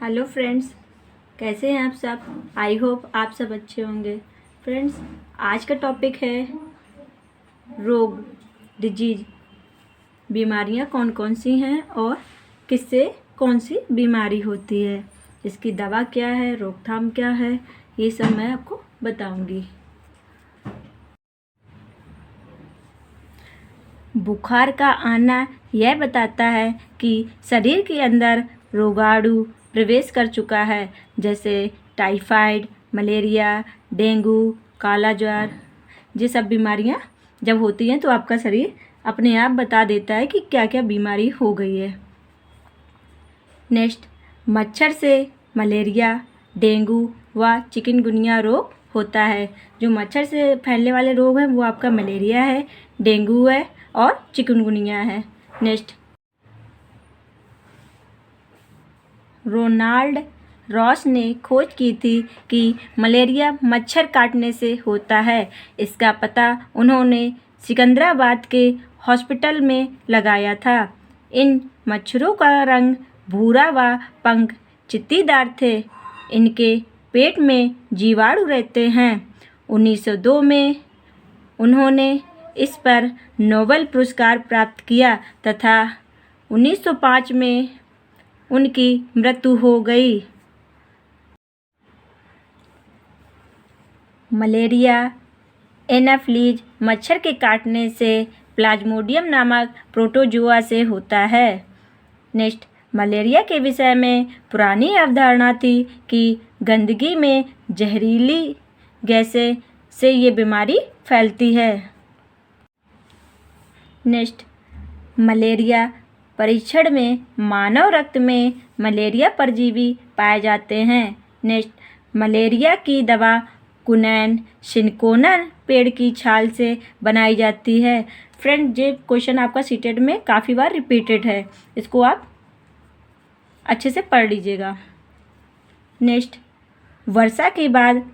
Hello friends, कैसे हैं आप सब। आई होप आप सब अच्छे होंगे। फ्रेंड्स, आज का टॉपिक है रोग, डिजीज। बीमारियां कौन कौन सी हैं और किससे कौन सी बीमारी होती है, इसकी दवा क्या है, रोकथाम क्या है, ये सब मैं आपको बताऊंगी। बुखार का आना यह बताता है कि शरीर के अंदर रोगाणु प्रवेश कर चुका है, जैसे टाइफाइड, मलेरिया, डेंगू, काला ज्वर। ये सब बीमारियां जब होती हैं तो आपका शरीर अपने आप बता देता है कि क्या क्या बीमारी हो गई है। नेक्स्ट, मच्छर से मलेरिया, डेंगू व चिकनगुनिया रोग होता है। जो मच्छर से फैलने वाले रोग हैं वो आपका मलेरिया है, डेंगू है और चिकनगुनिया है। नेक्स्ट, रोनाल्ड रॉस ने खोज की थी कि मलेरिया मच्छर काटने से होता है। इसका पता उन्होंने सिकंदराबाद के हॉस्पिटल में लगाया था। इन मच्छरों का रंग भूरा व पंख चित्तीदार थे। इनके पेट में जीवाणु रहते हैं। 1902 में उन्होंने इस पर नोबेल पुरस्कार प्राप्त किया तथा 1905 में उनकी मृत्यु हो गई। मलेरिया एनाफिलीज मच्छर के काटने से प्लाज्मोडियम नामक प्रोटोजुआ से होता है। नेक्स्ट, मलेरिया के विषय में पुरानी अवधारणा थी कि गंदगी में जहरीली गैसें से ये बीमारी फैलती है। नेक्स्ट, मलेरिया परीक्षण में मानव रक्त में मलेरिया परजीवी पाए जाते हैं। नेक्स्ट, मलेरिया की दवा क्विनैन सिनकोना पेड़ की छाल से बनाई जाती है। फ्रेंड, ये क्वेश्चन आपका सीटेट में काफ़ी बार रिपीटेड है, इसको आप अच्छे से पढ़ लीजिएगा। नेक्स्ट, वर्षा के बाद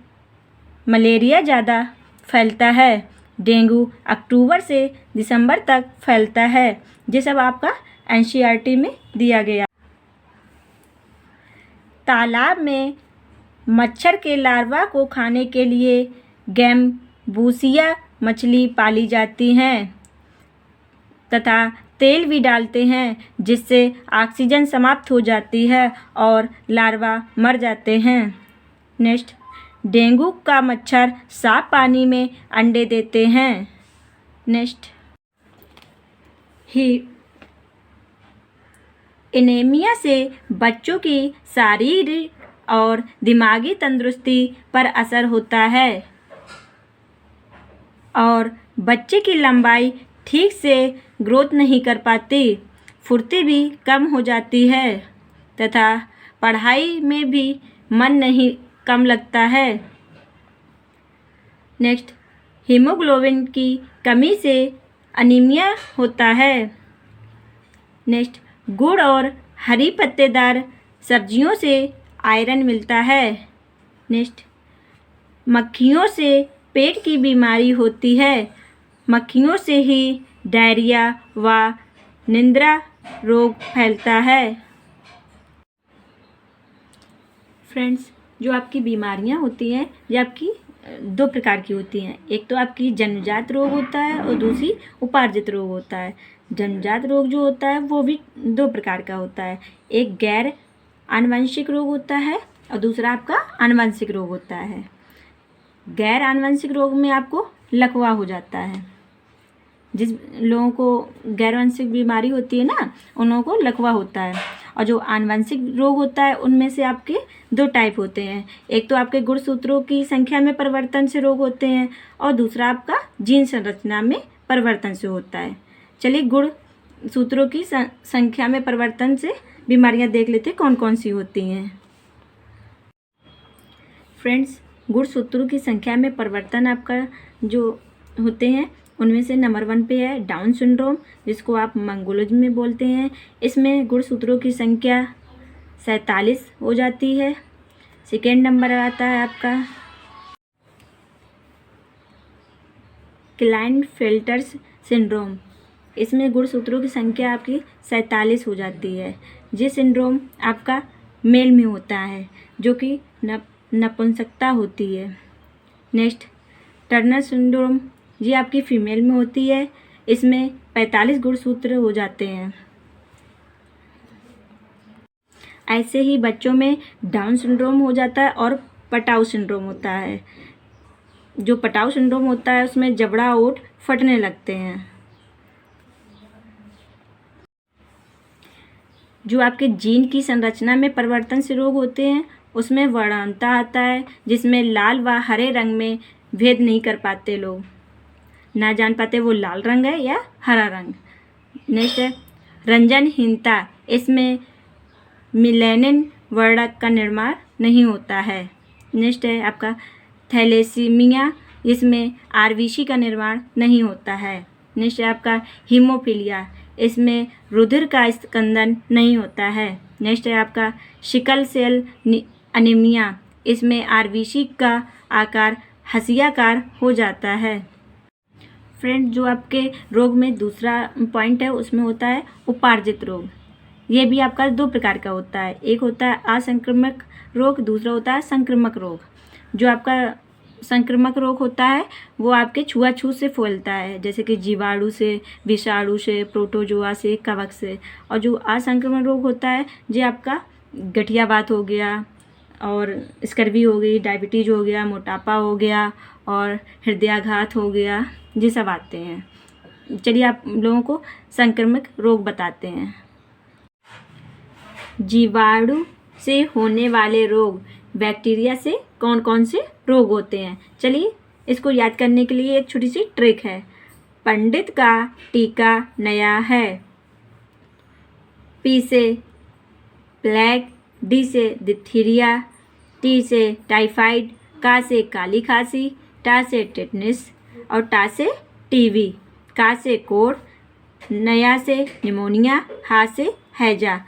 मलेरिया ज़्यादा फैलता है। डेंगू अक्टूबर से दिसंबर तक फैलता है। ये सब आपका एनसीईआरटी में दिया गया। तालाब में मच्छर के लार्वा को खाने के लिए गैम्बूसिया मछली पाली जाती हैं तथा तेल भी डालते हैं, जिससे ऑक्सीजन समाप्त हो जाती है और लार्वा मर जाते हैं। नेक्स्ट, डेंगू का मच्छर साफ पानी में अंडे देते हैं। नेक्स्ट, एनीमिया से बच्चों की शारीरिक और दिमागी तंदुरुस्ती पर असर होता है और बच्चे की लंबाई ठीक से ग्रोथ नहीं कर पाती, फुर्ती भी कम हो जाती है तथा पढ़ाई में भी मन नहीं कम लगता है। नेक्स्ट, हीमोग्लोबिन की कमी से अनीमिया होता है। नेक्स्ट, गुड़ और हरी पत्तेदार सब्जियों से आयरन मिलता है। नेक्स्ट, मक्खियों से पेट की बीमारी होती है। मक्खियों से ही डायरिया व निद्रा रोग फैलता है। फ्रेंड्स, जो आपकी बीमारियां होती हैं ये आपकी दो प्रकार की होती हैं। एक तो आपकी जन्मजात रोग होता है और दूसरी उपार्जित रोग होता है। जन्मजात रोग जो होता है वो भी दो प्रकार का होता है। एक गैर आनुवंशिक रोग होता है और दूसरा आपका आनुवंशिक रोग होता है। गैर आनुवंशिक रोग में आपको लकवा हो जाता है। जिस लोगों को गैर आनुवंशिक बीमारी होती है ना, उन लोगों को लकवा होता है। और जो आनुवंशिक रोग होता है उनमें से आपके दो टाइप होते हैं। एक तो आपके गुणसूत्रों की संख्या में परिवर्तन से रोग होते हैं और दूसरा आपका जीन संरचना में परिवर्तन से होता है। चलिए, गुणसूत्रों की संख्या में परिवर्तन से बीमारियां देख लेते हैं कौन कौन सी होती हैं। फ्रेंड्स, गुणसूत्रों की संख्या में परिवर्तन आपका जो होते हैं उनमें से नंबर 1 पे है डाउन सिंड्रोम, जिसको आप मंगोलोजी में बोलते हैं। इसमें गुणसूत्रों की संख्या 47 हो जाती है। सेकेंड नंबर आता है आपका क्लाइनफेल्टर्स सिंड्रोम। इसमें गुणसूत्रों की संख्या आपकी 47 हो जाती है। ये सिंड्रोम आपका मेल में होता है, जो कि नपुंसकता होती है। नेक्स्ट, टर्नर सिंड्रोम, ये आपकी फीमेल में होती है। इसमें 45 गुणसूत्र हो जाते हैं। ऐसे ही बच्चों में डाउन सिंड्रोम हो जाता है और पटाऊ सिंड्रोम होता है। जो पटाऊ सिंड्रोम होता है उसमें जबड़ा ओठ फटने लगते हैं। जो आपके जीन की संरचना में परिवर्तन से रोग होते हैं उसमें वर्णांता आता है, जिसमें लाल व हरे रंग में भेद नहीं कर पाते लोग, ना जान पाते वो लाल रंग है या हरा रंग। नेक्स्ट है रंजनहीनता, इसमें मिलेनिन वर्णक का निर्माण नहीं होता है। नेक्स्ट है आपका थैलेसीमिया, इसमें आरबीसी का निर्माण नहीं होता है। नेक्स्ट है आपका हीमोफीलिया, इसमें रुधिर का स्कंदन नहीं होता है। नेक्स्ट है आपका सिकल सेल अनीमिया, इसमें आरबीसी का आकार हसियाकार हो जाता है। फ्रेंड, जो आपके रोग में दूसरा पॉइंट है उसमें होता है उपार्जित रोग। ये भी आपका 2 प्रकार का होता है, एक होता है असंक्रामक रोग, दूसरा होता है संक्रामक रोग। जो आपका संक्रामक रोग होता है वो आपके छुआछूत से फैलता है, जैसे कि जीवाणु से, विषाणु से, प्रोटोजोआ से, कवक से। और जो असंक्रामक रोग होता है जो आपका गठियावात हो गया और स्कर्वी हो गई, डायबिटीज हो गया, मोटापा हो गया और हृदयाघात हो गया, ये सब आते हैं। चलिए आप लोगों को संक्रामक रोग बताते हैं। जीवाणु से होने वाले रोग, बैक्टीरिया से कौन कौन से रोग होते हैं, चलिए इसको याद करने के लिए एक छोटी सी ट्रिक है। पंडित का टीका नया है। पी से प्लेग, डी से डिप्थीरिया, टी से टाइफाइड, का से काली खांसी, टा से टेटनस और टा से टीबी, का से कोढ़, नया से निमोनिया, हा से हैजा।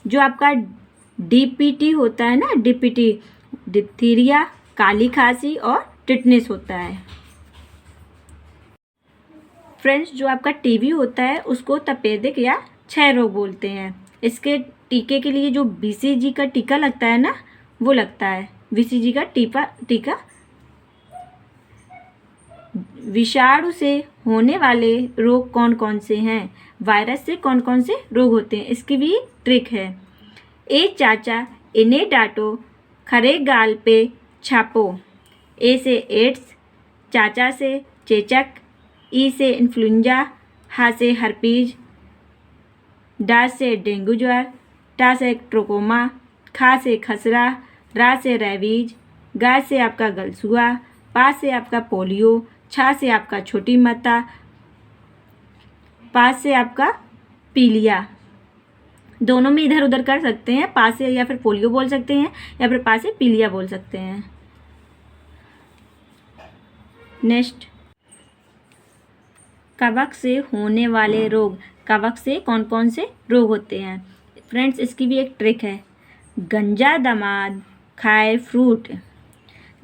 जो आपका डीपीटी होता है ना, डीपीटी डिप्थीरिया, काली खांसी और टिटनेस होता है। फ्रेंड्स, जो आपका टीबी होता है उसको तपेदिक या क्षय रोग बोलते हैं। इसके टीके के लिए जो बीसीजी का टीका लगता है ना, वो लगता है। बीसीजी का टीका विषाणु से होने वाले रोग कौन कौन से हैं, वायरस से कौन कौन से रोग होते हैं, इसकी भी ट्रिक है। ए चाचा इन्हें डांटो, खरे गाल पे छापो। ए से एड्स, चाचा से चेचक, ई से इन्फ्लुएंजा, हा से हर्पीज, डा से डेंगू ज्वर, टा से ट्रोकोमा, खा से खसरा, रा से रेबीज, गा से आपका गलसुआ, पा से आपका पोलियो, छा से आपका छोटी माता, पा से आपका पीलिया। दोनों में इधर उधर कर सकते हैं, पा से या फिर पोलियो बोल सकते हैं या फिर पा से पीलिया बोल सकते हैं। नेक्स्ट, कवक से होने वाले रोग, कवक से कौन कौन से रोग होते हैं। फ्रेंड्स, इसकी भी एक ट्रिक है। गंजा दामाद खाए फ्रूट,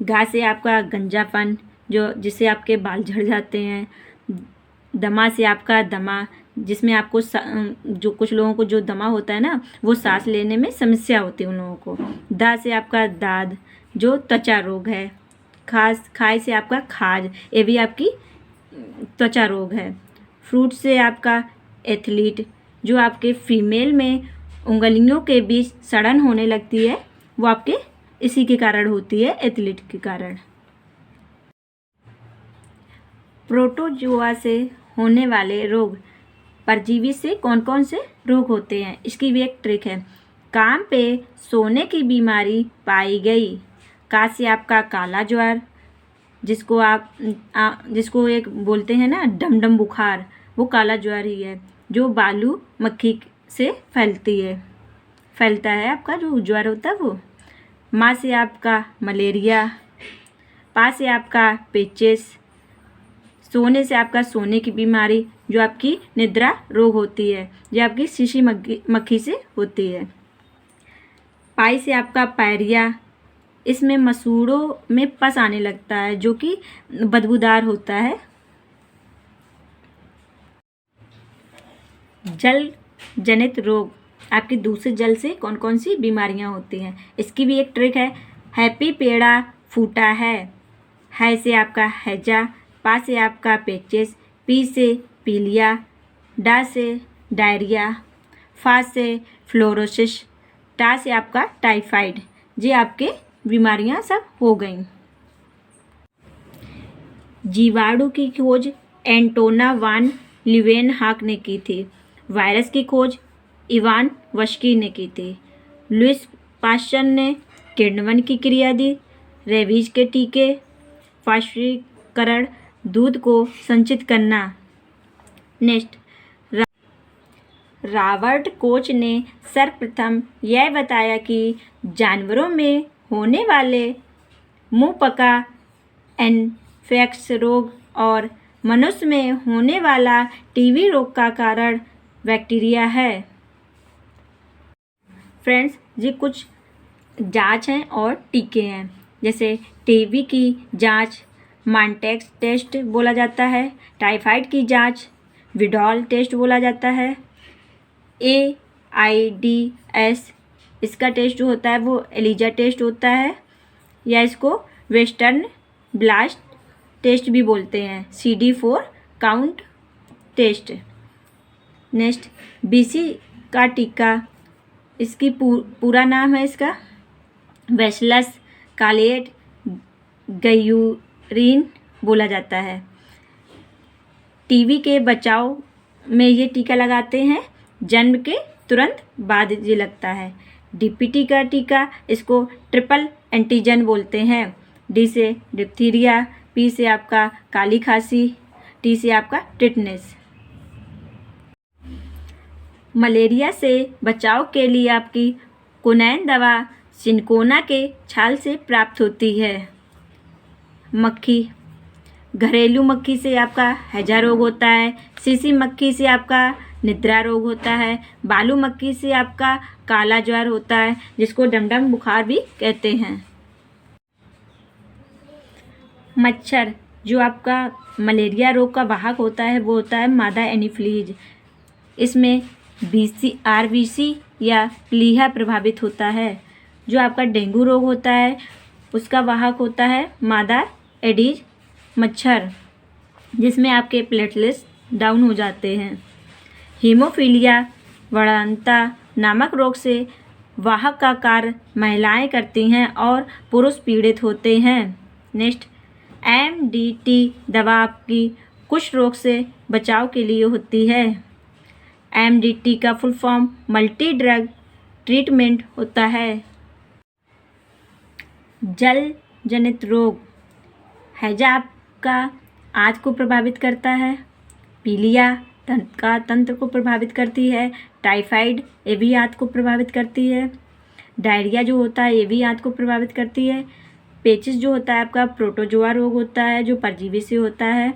गा से आपका गंजापन, जो जिससे आपके बाल झड़ जाते हैं। दमा से आपका दमा, जिसमें आपको जो कुछ लोगों को जो दमा होता है ना, वो सांस लेने में समस्या होती है उन लोगों को। दा से आपका दाद, जो त्वचा रोग है। खाए से आपका खाज, ये भी आपकी त्वचा रोग है। फ्रूट से आपका एथलीट, जो आपके फीमेल में उंगलियों के बीच सड़न होने लगती है, वो आपके इसी के कारण होती है, एथलीट के कारण। प्रोटोजोआ से होने वाले रोग, परजीवी से कौन कौन से रोग होते हैं, इसकी भी एक ट्रिक है। कान पे सोने की बीमारी पाई गई। का से आपका काला ज्वर, जिसको एक बोलते हैं ना डमडम बुखार, वो काला ज्वर ही है, जो बालू मक्खी से फैलता है आपका जो ज्वर होता है वो। माँ से आपका मलेरिया, पा से आपका पेचिस, सोने से आपका सोने की बीमारी, जो आपकी निद्रा रोग होती है, जो आपकी शीशी मक्खी से होती है। पाई से आपका पायरिया, इसमें मसूड़ों में पस आने लगता है जो कि बदबूदार होता है। जल जनित रोग, आपके दूषित जल से कौन कौन सी बीमारियां होती हैं। इसकी भी एक ट्रिक है। हैप्पी पेड़ा फूटा है से आपका हैजा, पा से आपका पेचिस, पी से पीलिया, डा से डायरिया, फा से फ्लोरोसिस, टा से आपका टाइफाइड। ये आपके बीमारियां सब हो गईं। जीवाणु की खोज एंटोना वान लीवेनहॉक ने की थी। वायरस की खोज इवान वस्की ने की थी। लुइस पास्चर ने किण्वन की क्रिया दी। रेबीज के टीके, पाश्चुरीकरण, दूध को संचित करना। नेक्स्ट, रॉबर्ट कोच ने सर्वप्रथम यह बताया कि जानवरों में होने वाले मुंहपका एन्थ्रेक्स रोग और मनुष्य में होने वाला टीबी रोग का कारण बैक्टीरिया है। फ्रेंड्स, ये कुछ जांच हैं और टीके हैं। जैसे टीबी की जांच मॉन्टेक्स टेस्ट बोला जाता है। टाइफाइड की जांच विडॉल टेस्ट बोला जाता है। AIDS इसका टेस्ट जो होता है वो एलिजा टेस्ट होता है, या इसको वेस्टर्न ब्लास्ट टेस्ट भी बोलते हैं। CD4 count test. Next, BC का टीका, इसकी पूरा नाम है इसका बैसिलस कालेट गयूरिन बोला जाता है। टीबी के बचाव में ये टीका लगाते हैं। जन्म के तुरंत बाद ये लगता है। DPT का टीका, इसको ट्रिपल एंटीजन बोलते हैं। D से डिप्थीरिया, P से आपका काली खांसी, T से आपका टिटनेस। मलेरिया से बचाव के लिए आपकी कुनैन दवा सिनकोना के छाल से प्राप्त होती है। मक्खी, घरेलू मक्खी से आपका हैजा रोग होता है। सीसी मक्खी से आपका निद्रा रोग होता है। बालू मक्खी से आपका काला ज्वर होता है, जिसको डमडम बुखार भी कहते हैं। मच्छर, जो आपका मलेरिया रोग का वाहक होता है वो होता है मादा एनीफ्लीज। इसमें RBC या प्लीहा प्रभावित होता है। जो आपका डेंगू रोग होता है उसका वाहक होता है मादा एडीज मच्छर, जिसमें आपके प्लेटलेट्स डाउन हो जाते हैं। हीमोफीलिया वड़ंता नामक रोग से वाहक का कार्य महिलाएं करती हैं और पुरुष पीड़ित होते हैं। नेक्स्ट, MDT दवा आपकी कुष्ठ रोग से बचाव के लिए होती है। MDT का full form multi drug treatment होता है। जल जनित रोग, हैजा आपका आंत को प्रभावित करता है। पीलिया तंत्र को प्रभावित करती है। टाइफाइड ये भी आंत को प्रभावित करती है। डायरिया जो होता है ये भी आंत को प्रभावित करती है। पेचिस जो होता है आपका प्रोटोजोआ रोग होता है, जो परजीवी से होता है।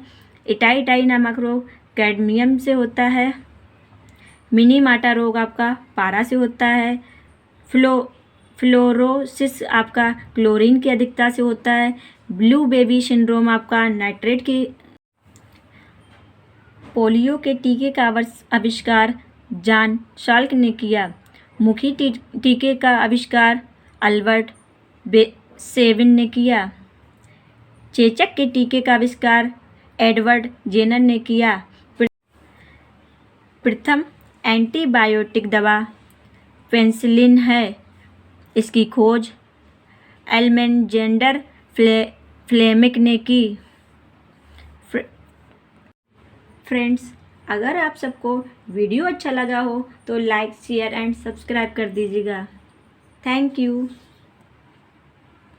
इटाई नामक रोग कैडमियम से होता है। मिनी माटा रोग आपका पारा से होता है। फ्लोरोसिस आपका क्लोरीन की अधिकता से होता है। ब्लू बेबी सिंड्रोम आपका नाइट्रेट की। पोलियो के टीके का आविष्कार जॉन साल्क ने किया। मुखी टीके का आविष्कार अल्बर्ट सेविन ने किया। चेचक के टीके का आविष्कार एडवर्ड जेनर ने किया। प्रथम एंटीबायोटिक दवा पेनिसिलिन है। इसकी खोज एल्मेजेंडर फ्लेमिंग ने की। फ्रेंड्स, अगर आप सबको वीडियो अच्छा लगा हो तो लाइक, शेयर एंड सब्सक्राइब कर दीजिएगा। Thank you.